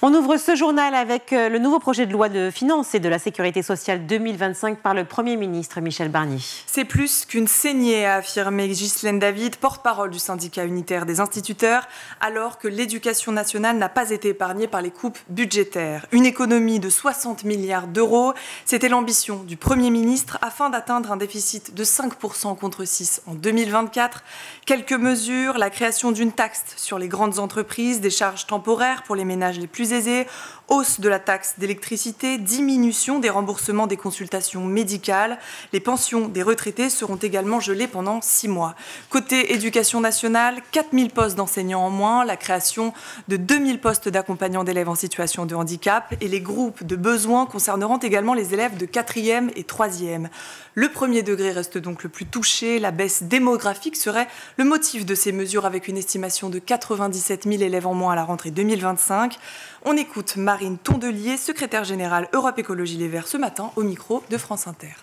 On ouvre ce journal avec le nouveau projet de loi de finances et de la sécurité sociale 2025 par le Premier ministre Michel Barnier. C'est plus qu'une saignée, a affirmé Ghislaine David, porte-parole du syndicat unitaire des instituteurs, alors que l'éducation nationale n'a pas été épargnée par les coupes budgétaires. Une économie de 60 milliards d'euros, c'était l'ambition du Premier ministre afin d'atteindre un déficit de 5% contre 6 en 2024. Quelques mesures, la création d'une taxe sur les grandes entreprises, des charges temporaires pour les ménages les plus aisés, hausse de la taxe d'électricité, diminution des remboursements des consultations médicales. Les pensions des retraités seront également gelées pendant 6 mois. Côté éducation nationale, 4000 postes d'enseignants en moins, la création de 2000 postes d'accompagnants d'élèves en situation de handicap et les groupes de besoins concerneront également les élèves de 4e et 3e. Le premier degré reste donc le plus touché. La baisse démographique serait le motif de ces mesures avec une estimation de 97 000 élèves en moins à la rentrée 2025. On écoute Marine Tondelier, secrétaire générale Europe Écologie Les Verts, ce matin au micro de France Inter.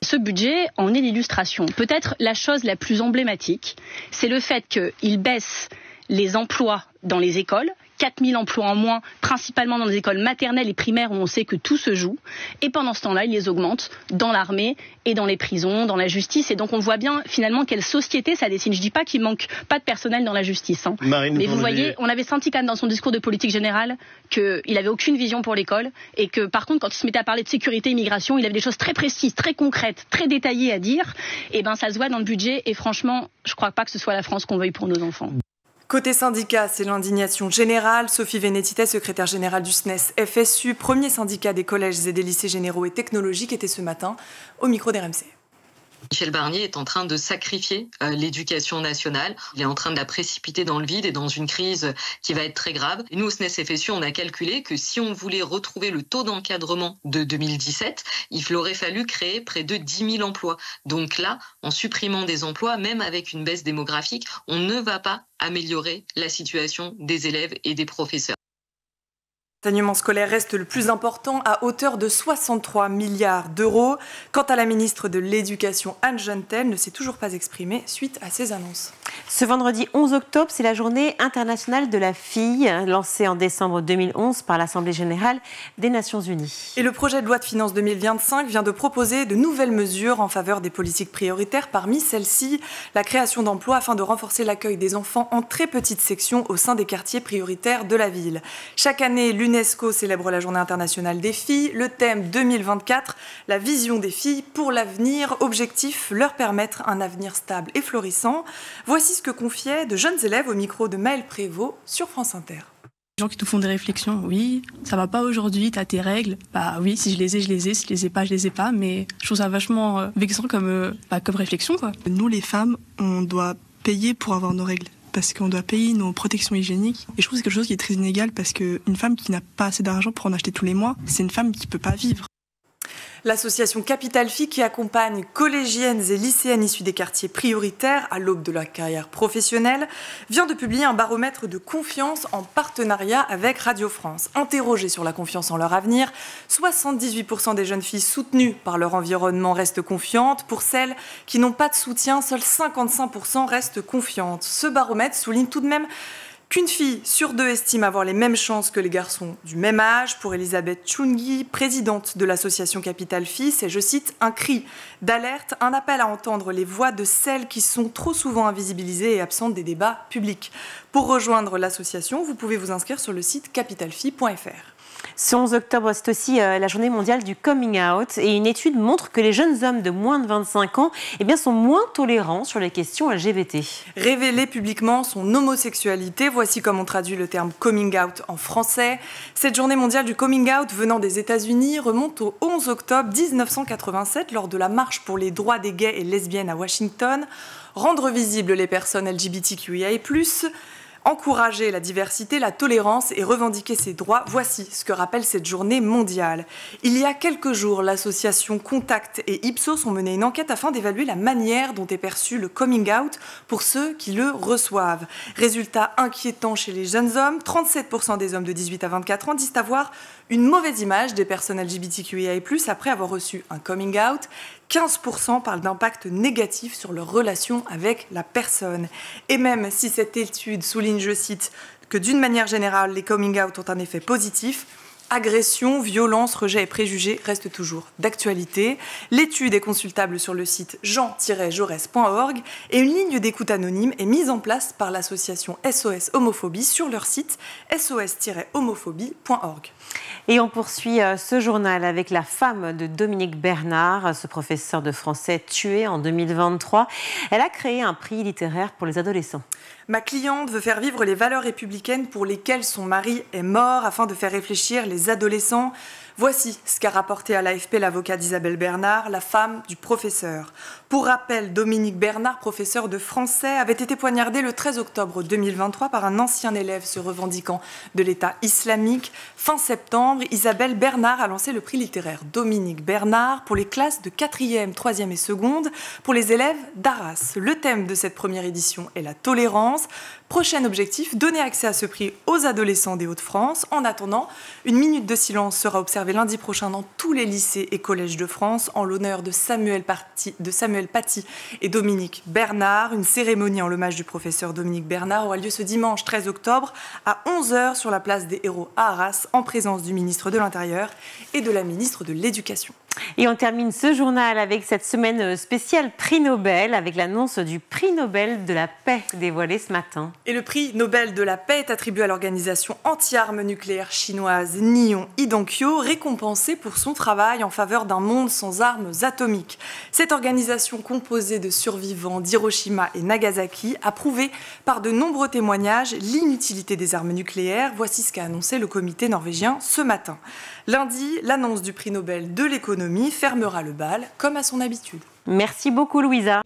Ce budget en est l'illustration. Peut-être la chose la plus emblématique, c'est le fait qu'il baisse les emplois dans les écoles, 4000 emplois en moins, principalement dans les écoles maternelles et primaires où on sait que tout se joue. Et pendant ce temps-là, il les augmente dans l'armée et dans les prisons, dans la justice. Et donc on voit bien finalement quelle société ça dessine. Je ne dis pas qu'il ne manque pas de personnel dans la justice. Mais vous voyez, on avait senti quand même dans son discours de politique générale qu'il n'avait aucune vision pour l'école. Et que par contre, quand il se mettait à parler de sécurité et immigration, il avait des choses très précises, très concrètes, très détaillées à dire. Et bien ça se voit dans le budget. Et franchement, je ne crois pas que ce soit la France qu'on veuille pour nos enfants. Côté syndicat, c'est l'indignation générale. Sophie Vénétité, secrétaire générale du SNES FSU, premier syndicat des collèges et des lycées généraux et technologiques, était ce matin au micro d'RMC. Michel Barnier est en train de sacrifier l'éducation nationale. Il est en train de la précipiter dans le vide et dans une crise qui va être très grave. Et nous, au SNES FSU, on a calculé que si on voulait retrouver le taux d'encadrement de 2017, il aurait fallu créer près de 10 000 emplois. Donc là, en supprimant des emplois, même avec une baisse démographique, on ne va pas améliorer la situation des élèves et des professeurs. L'enseignement scolaire reste le plus important à hauteur de 63 milliards d'euros. Quant à la ministre de l'Éducation, Anne Genetel, ne s'est toujours pas exprimée suite à ces annonces. Ce vendredi 11 octobre, c'est la journée internationale de la fille, lancée en décembre 2011 par l'Assemblée générale des Nations unies. Et le projet de loi de finances 2025 vient de proposer de nouvelles mesures en faveur des politiques prioritaires. Parmi celles-ci, la création d'emplois afin de renforcer l'accueil des enfants en très petite section au sein des quartiers prioritaires de la ville. Chaque année, l'UNESCO célèbre la Journée internationale des filles. Le thème 2024, la vision des filles pour l'avenir. Objectif, leur permettre un avenir stable et florissant. Voici ce que confiaient de jeunes élèves au micro de Maëlle Prévost sur France Inter. Les gens qui te font des réflexions, oui, ça va pas aujourd'hui, t'as tes règles. Bah oui, si je les ai, je les ai, si je les ai pas, je les ai pas. Mais je trouve ça vachement vexant comme réflexion, quoi. Nous, les femmes, on doit payer pour avoir nos règles. Parce qu'on doit payer nos protections hygiéniques. Et je trouve que c'est quelque chose qui est très inégal parce qu'une femme qui n'a pas assez d'argent pour en acheter tous les mois, c'est une femme qui peut pas vivre. L'association Capital Filles, qui accompagne collégiennes et lycéennes issues des quartiers prioritaires à l'aube de la carrière professionnelle, vient de publier un baromètre de confiance en partenariat avec Radio France. Interrogées sur la confiance en leur avenir, 78% des jeunes filles soutenues par leur environnement restent confiantes. Pour celles qui n'ont pas de soutien, seuls 55% restent confiantes. Ce baromètre souligne tout de même qu'une fille sur 2 estime avoir les mêmes chances que les garçons du même âge. Pour Elisabeth Chungui, présidente de l'association Capital Filles, c'est, je cite, un cri d'alerte, un appel à entendre les voix de celles qui sont trop souvent invisibilisées et absentes des débats publics. Pour rejoindre l'association, vous pouvez vous inscrire sur le site capitalfilles.fr. Ce 11 octobre, c'est aussi la journée mondiale du coming out. Et une étude montre que les jeunes hommes de moins de 25 ans sont moins tolérants sur les questions LGBT. Révéler publiquement son homosexualité, voici comment on traduit le terme coming out en français. Cette journée mondiale du coming out venant des États-Unis remonte au 11 octobre 1987 lors de la marche pour les droits des gays et lesbiennes à Washington. Rendre visibles les personnes LGBTQIA+, encourager la diversité, la tolérance et revendiquer ses droits, voici ce que rappelle cette journée mondiale. Il y a quelques jours, l'association Contact et Ipsos ont mené une enquête afin d'évaluer la manière dont est perçu le coming out pour ceux qui le reçoivent. Résultat inquiétant chez les jeunes hommes, 37% des hommes de 18 à 24 ans disent avoir une mauvaise image des personnes LGBTQIA+, après avoir reçu un coming out. 15% parlent d'impact négatif sur leur relation avec la personne. Et même si cette étude souligne, je cite, que d'une manière générale, les coming out ont un effet positif. Agression, violence, rejet et préjugés restent toujours d'actualité. L'étude est consultable sur le site jean-jaurès.org et une ligne d'écoute anonyme est mise en place par l'association SOS Homophobie sur leur site sos-homophobie.org. Et on poursuit ce journal avec la femme de Dominique Bernard, ce professeur de français tué en 2023. Elle a créé un prix littéraire pour les adolescents. Ma cliente veut faire vivre les valeurs républicaines pour lesquelles son mari est mort afin de faire réfléchir les adolescents. Voici ce qu'a rapporté à l'AFP l'avocat d'Isabelle Bernard, la femme du professeur. Pour rappel, Dominique Bernard, professeur de français, avait été poignardé le 13 octobre 2023 par un ancien élève se revendiquant de l'État islamique. Fin septembre, Isabelle Bernard a lancé le prix littéraire Dominique Bernard pour les classes de 4e, 3e et 2e pour les élèves d'Arras. Le thème de cette première édition est la tolérance. Prochain objectif, donner accès à ce prix aux adolescents des Hauts-de-France. En attendant, une minute de silence sera observée lundi prochain dans tous les lycées et collèges de France en l'honneur de Samuel Paty et Dominique Bernard. Une cérémonie en l'hommage du professeur Dominique Bernard aura lieu ce dimanche 13 octobre à 11h sur la place des Héros à Arras en présence du ministre de l'Intérieur et de la ministre de l'Éducation. Et on termine ce journal avec cette semaine spéciale prix Nobel, avec l'annonce du prix Nobel de la paix dévoilé ce matin. Et le prix Nobel de la paix est attribué à l'organisation anti-armes nucléaires chinoise Nihon Hidankyo, récompensée pour son travail en faveur d'un monde sans armes atomiques. Cette organisation composée de survivants d'Hiroshima et Nagasaki a prouvé par de nombreux témoignages l'inutilité des armes nucléaires. Voici ce qu'a annoncé le comité norvégien ce matin. Lundi, l'annonce du prix Nobel de l'économie fermera le bal, comme à son habitude. Merci beaucoup, Louisa.